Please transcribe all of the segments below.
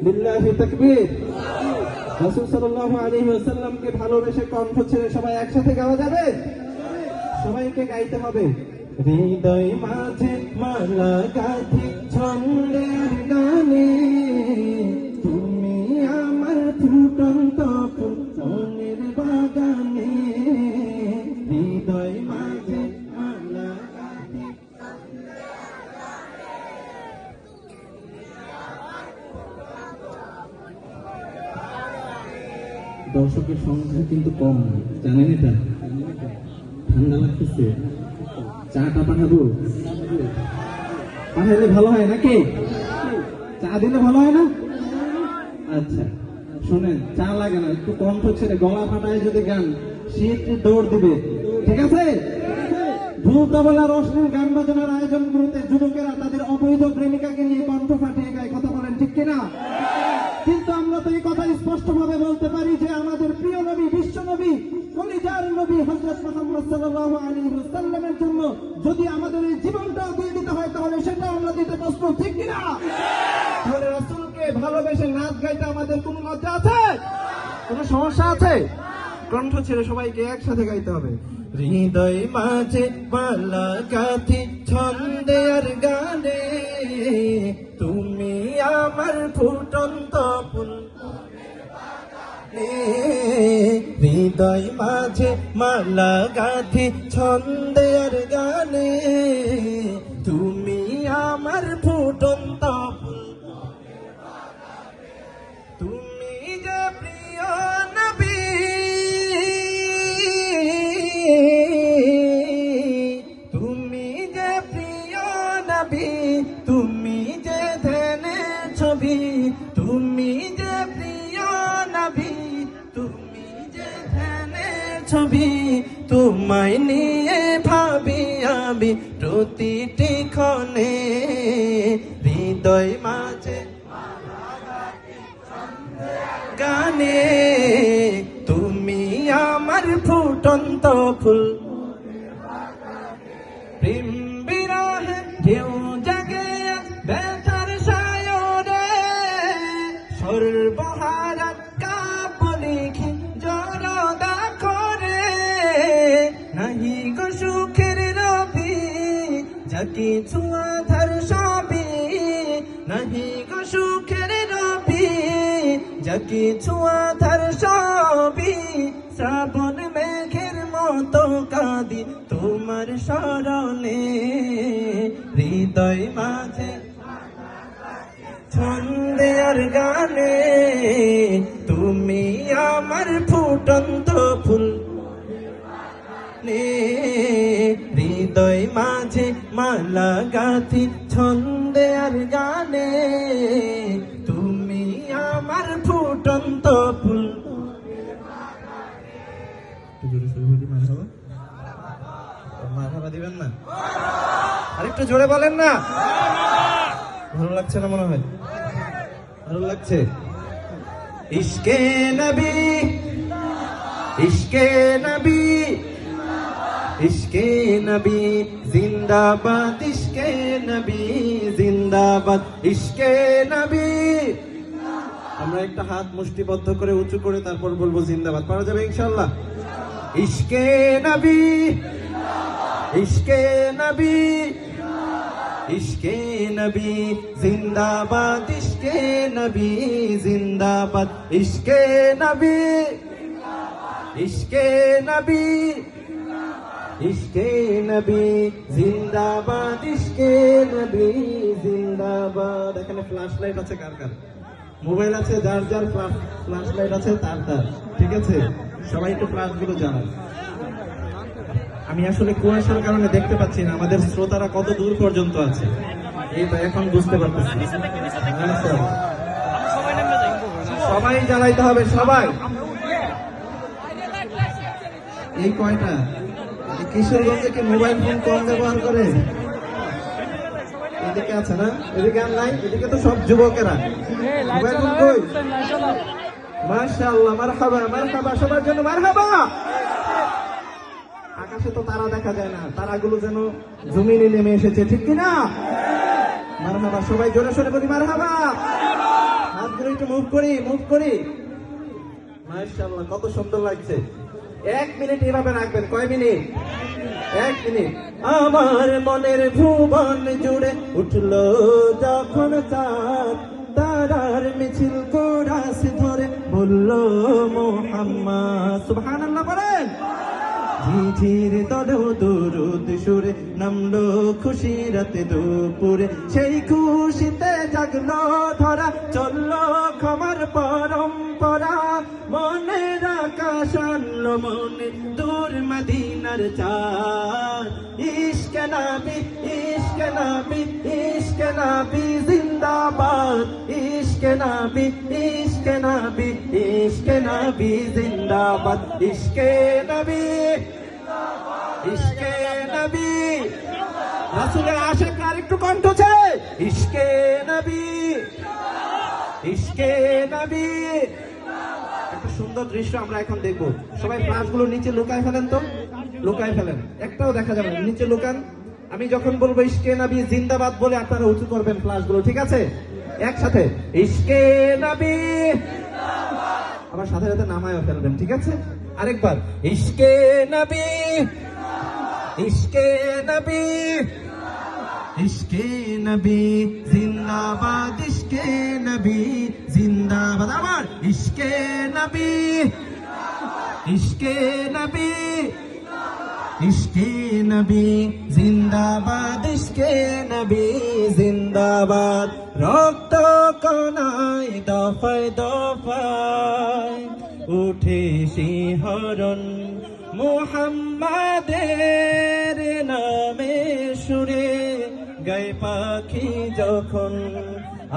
লিল্লাহি তাকবীর। রাসূল সাল্লাল্লাহু আলাইহি ওয়াসাল্লামকে ভালোবেসে কণ্ঠ ছেড়ে সবাই একসাথে গাওয়া যাবে? সবাইকে গাইতে হবে। হৃদয় মাঝে মালা গাঁথি ছন্দের গানে, তুমি আমার ফুটন্ত ফুলের বাগানে। হৃদয় মাঝে মালা গাঁথি। দর্শকের সংখ্যা কিন্তু কম, জানেন এটা? ঠান্ডা লাগতেছে, চাটা পাঠাবো? পাঠাইলে ভালো হয় নাকি? চা দিলে ভালো হয় না? আচ্ছা শোনেন, চা লাগে না, একটু কণ্ঠ ছেড়ে গলা ফাটায় যদি গান, শীত দৌড় দিবে, ঠিক আছে? ঢোল তবলার অশ্লীল গান বাজনার আয়োজন করতে যুবকেরা তাদের অবৈধ প্রেমিকাকে নিয়ে কণ্ঠ ফাটিয়ে গায়, কথা বলেন ঠিক কিনা? কিন্তু আমরা তো এই কথা স্পষ্ট ভাবে বলতে পারি যে আমাদের প্রিয় নবী, বিশ্ব নবী, কলিজার নবী হযরত মুহাম্মদ সাল্লাল্লাহু আলাইহি ওয়াসাল্লামের জন্য যদি আমাদের এই জীবনটা দিয়ে দিতে হয়, তাহলে সেটা আমরা দিতে প্রস্তুত, ঠিক কিনা? তাহলে রাসূলকে ভালোবেসে নাচ গাইতে আমাদের কোনো লজ্জা আছে? কোনো সমস্যা আছে? কণ্ঠ ছেড়ে সবাইকে একসাথে গাইতে হবে। হৃদয় মাঝে মালা গাঁথি ছন্দে আর গানে, তুমি আমার ফুটন্ত ফুল। হৃদয় মাঝে মালা গাঁথি ছন্দে আর গানে, তুমি আমার ফুটন্ত ফুল। তুমি যে প্রিয় নবী, তুমি যে প্রিয় নবী, তুমি যে ধ্যানের ছবি, তুমি যে প্রিয় নবী, তুমি যে ধ্যানের ছবি। তোমায় নিয়ে ভাবি আমি প্রতিটি ক্ষণে, হৃদয় মাঝে গানে, তুমি আমার ফুটন্ত ফুল। প্রেম বিরহে ঢেউ জাগে ব্যথার সায়রে, সর্বহারা কাব্য লিখি জড়দা করে। নাহি গো সুখের রবি, যা কিছু আধার সবই, নাহি গো সুখের রবি, যা কিছু আধার সবই। শ্রাবণ মেঘের মতো কাঁদি তোমার স্মরণে, হৃদয় মাঝে ছন্দে আর গানে, তুমি আমার ফুটন্ত ফুল। হৃদয় মাঝে মালা গাঁথি ছন্দে আর গানে, তুমি আমার ফুটন্ত ফুল। মারহাবা দিবেন না? আরেকটু জোরে বলেন না? ভালো লাগছে না মনে হয়? ভালো লাগছে। ইশকে নবী, ইশকে নবী, ইশকে নবী জিন্দাবাদ, ইশকে নবী জিন্দাবাদ, ইশকে নবী। আমরা একটা হাত মুষ্টিবদ্ধ করে উঁচু করে তারপর বলবো জিন্দাবাদ। পারা যাবে ইনশাআল্লাহ? ইশকে নবী, ইশকে নবী, ইশকে নবী জিন্দাবাদ, ইশকে নবী জিন্দাবাদ, ইশকে নবী, ইশকে নবী, ইশকে নবী জিন্দাবাদ, ইশকে নবী জিন্দাবাদ। এখানে ফ্ল্যাশ লাইট আছে কার কার? মোবাইল আছে যার যার, ফ্ল্যাশ লাইট আছে তার তার, ঠিক আছে? সবাই একটু ফ্ল্যাশ গুলো জ্বালান। আমি আসলে কুয়াশার কারণে দেখতে পাচ্ছি না আমাদের শ্রোতারা কত দূর পর্যন্ত আছে, এই তো এখন বুঝতে পারতেছি। সবাই জ্বালাইতে হবে, সবাই। এই কয়টা কিশোরগঞ্জে কি মোবাইল ফোন কম ব্যবহার করে? এদিকে আছে না? এদিকে আর নাই? এদিকে তো সব যুবকেরা। মোবাইল ফোন কই? মাশাআল্লাহ, মারহাবা মারহাবা, সবার জন্য মারহাবা। আকাশে তো তারা দেখা যায় না, তারাগুলো যেন জমিনে নেমে এসেছে, ঠিক কিনা? মারহাবা, সবাই জোরে সোরে বলি মারহাবা। হাতগুলো একটু মুভ করি মাশাআল্লাহ, কত সুন্দর লাগছে। 1 মিনিট এভাবে রাখবেন। কয় মিনিট? 1 মিনিট। আমার মনের ভুবন জুড়ে উঠলো যখন চাঁদ, তারার মিছিল কোরাস ধরে বললো মুহাম্মদ। সুবহানাল্লাহ বলেন। ঝিঝির তলেও দুরুদ সুরে নামলো খুশি রাতে দুপুরে, সেই খুশিতে জাগলো ধরা, চললো ক্ষমার পরম্পরা। মনের আকাশ আনলো মনে দূর মদিনার চাঁদ। ইশকে নবী, ইশকে নবী, ইশকে নবী জিন্দাবাদ। ইশকে নবী, ইশকে নবী, ইশকে নবী জিন্দাবাদ। ইশকে নবী, ইশকে নবী। রাসূলের আশিক আর একটু কণ্ঠ চাই। ইশকে নবী, ইশকে নবী। একটা সুন্দর দৃশ্য আমরা এখন দেখবো। সবাই ফ্লাশগুলো নিচে লুকায় ফেলেন তো, লুকায় ফেলেন, একটাও দেখা যাবে না, নিচে লুকান। আমি যখন বলবো ইশকে নবী জিন্দাবাদ বলে আপনারা উঁচু করবেন ফ্লাশগুলো, ঠিক আছে? একসাথে ইশকে নবী, আবার সাথে সাথে নামায়ও ফেলবেন, ঠিক আছে? আরেকবার ইশকে নবী, ইশকে নবী, ইশকে নবী জিন্দাবাদ। ইশকে নবী জিন্দাবাদ। আবার ইশকে নবী, ইশকে নবী, ইশকে নবী জিন্দাবাদ। ইশকে নবী জিন্দাবাদ। রক্ত কণায় দফায় দফায় উঠে শিহরণ, মুহাম্মাদের নামে সুরে গায় পাখি যখন।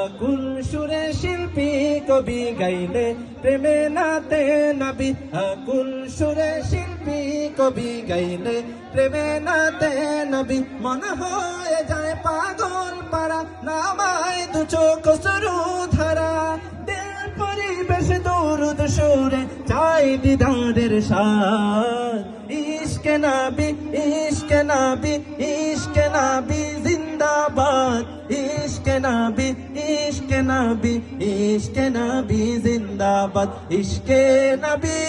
আকুল সুরে শিল্পী কবি গাইলে প্রেমে নাতে নবী। আকুল সুরে শিল্পী কবি গাইলে প্রেমে নাতে নবী। মন হয়ে যায় পাগল পারা, নামায় দু চোখ সরু ধারা। দিল পরিবেশ দরুদ সুরে চাই দিদারের স্বাদ। ইশকে নবী, ইশকে নবী, ইশকে নবী জিন্দাবাদ। ইশকে নবী, ইশকে নবী, ইশকে নবী জিন্দাবাদ। ইশকে নবী,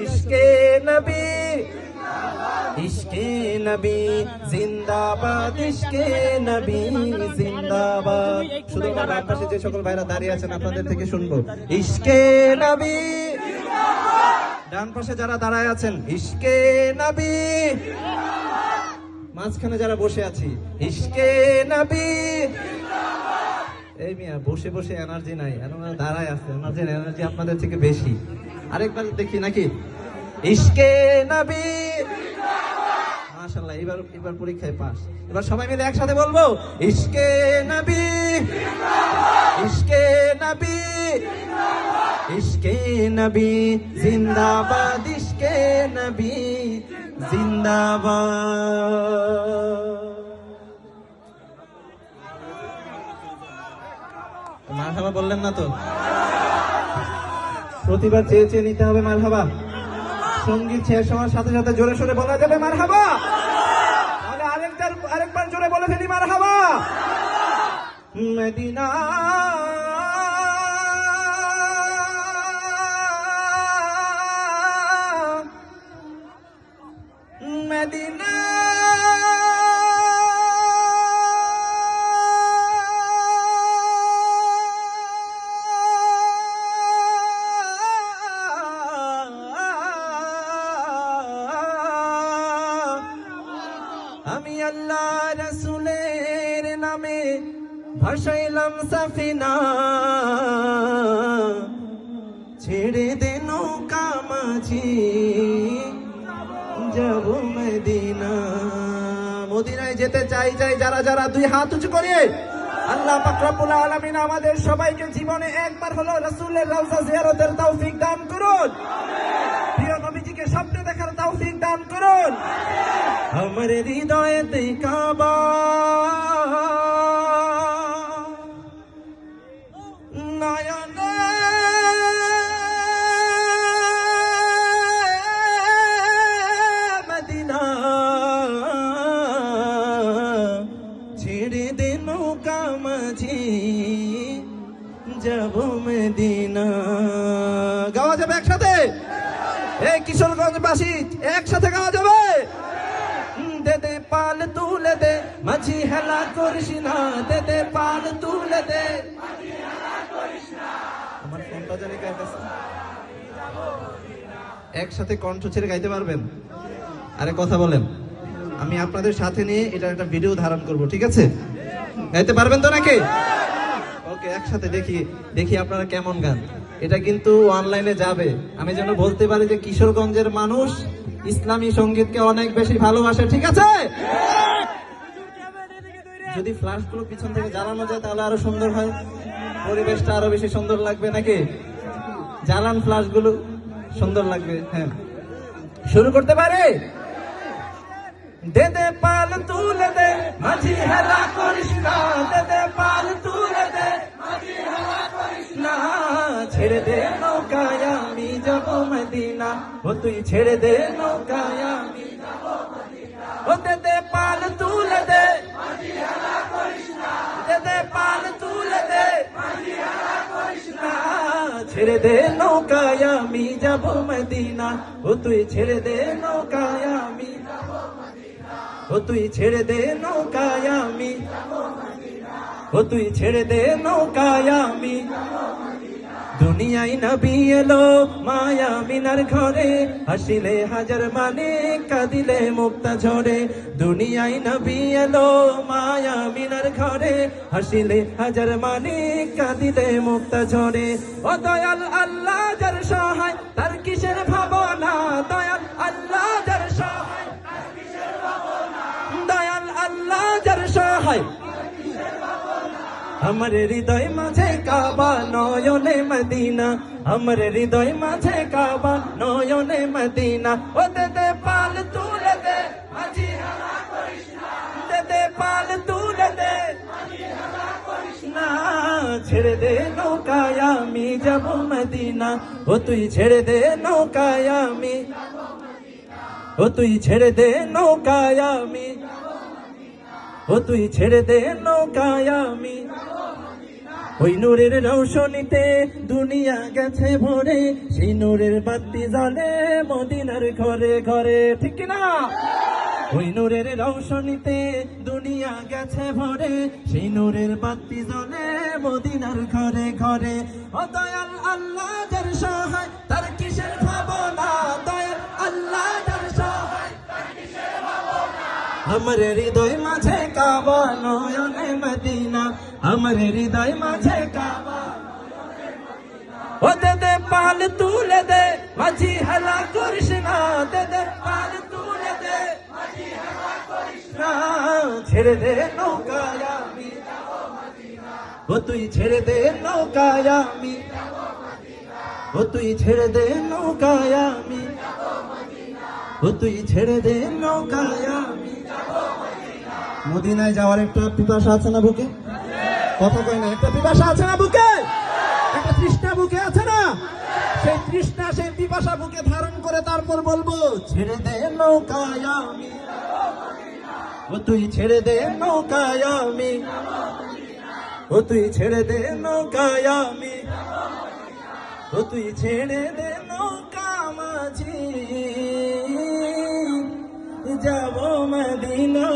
ইশকে নবী, ইশকে নবী জিন্দাবাদ। ইশকে নবী জিন্দাবাদ। শুধু আমার বাম পাশে যে সকল ভাইরা দাঁড়িয়ে আছেন আপনাদের থেকে শুনবো ইশকে নবী। ডান পাশে যারা দাঁড়ায় আছেন ইশকে নবী। মাঝখানে যারা বসে আছি ইশকে নবী। এই মিয়া বসে বসে এনার্জি নাই, এনারা দাঁড়ায় আছে, এনার্জি আপনাদের থেকে বেশি। আরেকবার দেখি নাকি? ইশকে নবী। মাশাআল্লাহ, এবার পরীক্ষায় পাস। এবার সবাই মিলে একসাথে বলবো ইশকে নবী, ইশকে নবী, ইশকে নবী জিন্দাবাদ। ইশকে নবী জিন্দাবাদ। মারহাবা বললেন না তো? প্রতিবার চেয়ে চেয়ে নিতে হবে মারহাবা। সঙ্গীত শেষ হওয়ার সাথে সাথে জোরে সোরে বলা যাবে মারহাবা। তাহলে আরেকবার জোরে বলে ফেলি মারহাবা। মদিনা মদিনা আমি আল্লাহ রাসূলের নামে ভাসাইলাম সাফিনা, ছেড়ে দে নৌকা মাঝি যাব মদিনা। মদিনায় যেতে চাই যারা যারা দুই হাত উঁচু করে। আল্লাহ পাক রব্বুল আলামিন আমাদের সবাইকে জীবনে একবার হলো রাসূলের রওজা জিয়ারতের তৌফিক দান করুন। প্রিয় নবীজিকে স্বপ্নে দেখার তৌফিক দান করুন। আমার হৃদয়েতে কাবা, নয়নে মদিনা, ছেড়ে দে নৌকা মাঝি যাব মদিনা। গাওয়া যাবে একসাথে? এই কিশোরগঞ্জবাসী একসাথে গাওয়া যাবে? দে দে পাল তুলে দে মাঝি হেলা করিস না, দে দে পাল তুলে দে। আমার ফোনটা জানি গাইতেছে। একসাথে কণ্ঠ ছেড়ে গাইতে পারবেন? আরে কথা বলেন, আমি আপনাদের সাথে নিয়ে এটা একটা ভিডিও ধারণ করব, ঠিক আছে? গাইতে পারবেন তো নাকি? ওকে, একসাথে দেখি দেখি আপনারা কেমন গান। এটা কিন্তু অনলাইনে যাবে, আমি যেন বলতে পারি যে কিশোরগঞ্জের মানুষ ইসলামী সঙ্গীতকে অনেক বেশি ভালোবাসে, ঠিক আছে? যদি ফ্ল্যাশ গুলো পিছন থেকে জ্বালানো যায় তাহলে আরো সুন্দর হয়, পরিবেশটা আরো বেশি সুন্দর লাগবে নাকি? জ্বালান ফ্ল্যাশ গুলো, সুন্দর লাগবে। হ্যাঁ, শুরু করতে পারে? দে দে পাল তুলে দে মাঝি হেলা করিস না, দে দে পাল তুলে দে মাঝি হেলা করিস না। ছেড়ে দে নৌকায় আমি যাব মদিনা, ও তুই ছেড়ে দে নৌকায় আমি যাব মদিনা। ও দে দে পাল তুলে দে মাঝি হেলা করিস না, দে দে পাল তুলে দে মাঝি হেলা করিস না। ছেড়ে দে নৌকায় আমি যাব মদিনা, ও তুই ছেড়ে দে নৌকায় আমি যাব মদিনা। ও তুই ছেড়ে দে নৌকায় আমি যাব মদিনা, ও তুই ছেড়ে দে নৌকায় আমি যাব মদিনা। দুনিয়ায় নবী এলো মায়া মিনার ঘরে, হাসিলে হাজার মানে কাঁদিলে মুক্তা ঝরে। দুনিয়ায় নবী এলো মায়া মিনার ঘরে, হাসিলে হাজার মানে কাঁদিলে মুক্তা ঝরে। ও দয়াল আল্লাহ যার সহায় তার কিসের ভাবনা, দয়াল আল্লাহ যার সহায় তার কিসের ভাবনা, দয়াল আল্লাহ যার সহায়। আমার হৃদয় মাঝে কাবা নয়নে মদিনা, আমার হৃদয় মাঝে কাবা নয়নে মদিনা। ও দে দে পাল তুলে দে মাঝি হেলা করিস না, দে দে পাল তুলে দে মাঝি হেলা করিস না। ছেড়ে দে নৌকায় আমি যাব মদিনা, ও তুই ছেড়ে দে নৌকায় আমি যাব মদিনা। ও তুই ছেড়ে দে নৌকায় আমি যাব মদিনা, ও তুই ছেড়ে দে নৌকায় আমি। ওই নূরের রৌশনীতে দুনিয়া গেছে ভরে, সেই নূরের বাতি জ্বলে মদিনার ঘরে ঘরে, ঠিক কিনা? ওই নূরের রৌশনীতে দুনিয়া গেছে ভরে, সেই নূরের বাতি জ্বলে মদিনার ঘরে ঘরে। ও দয়াল আল্লাহ যার সহায় তার কিসের ভাবনা, দয়াল আল্লাহ যার সহায় তার কিসের ভাবনা। আমার হৃদয় মাঝে কাবা নয়নে মদিনা, আমার হৃদয় মাঝে কাবা নয়নে মদিনা। ও দে দে পাল তুলে দে মাঝি হেলা করিস না, দে দে পাল তুলে দে মাঝি হেলা করিস না। ছেড়ে দে নৌকায় আমি যাব মদিনা, ও তুই ছেড়ে দে নৌকায় আমি যাব মদিনা। ও তুই ছেড়ে দে নৌকায় আমি যাব মদিনা, ও তুই ছেড়ে দে নৌকায় আমি যাব মদিনা। মদিনায় যাওয়ার একটা পিপাসা আছে না বুকে? কথা কয় না, একটা পিপাসা আছে না বুকে? একটা তৃষ্ণা বুকে আছে না? সেই তৃষ্ণা সেই পিপাসা বুকে ধারণ করে তারপর বলবো ছেড়ে দে নৌকায় আমি, ও তুই ছেড়ে দে নৌকায় আমি, ও তুই ছেড়ে দে নৌকায় আমি, ও তুই ছেড়ে দে নৌকা মাঝি যাব মদিনা।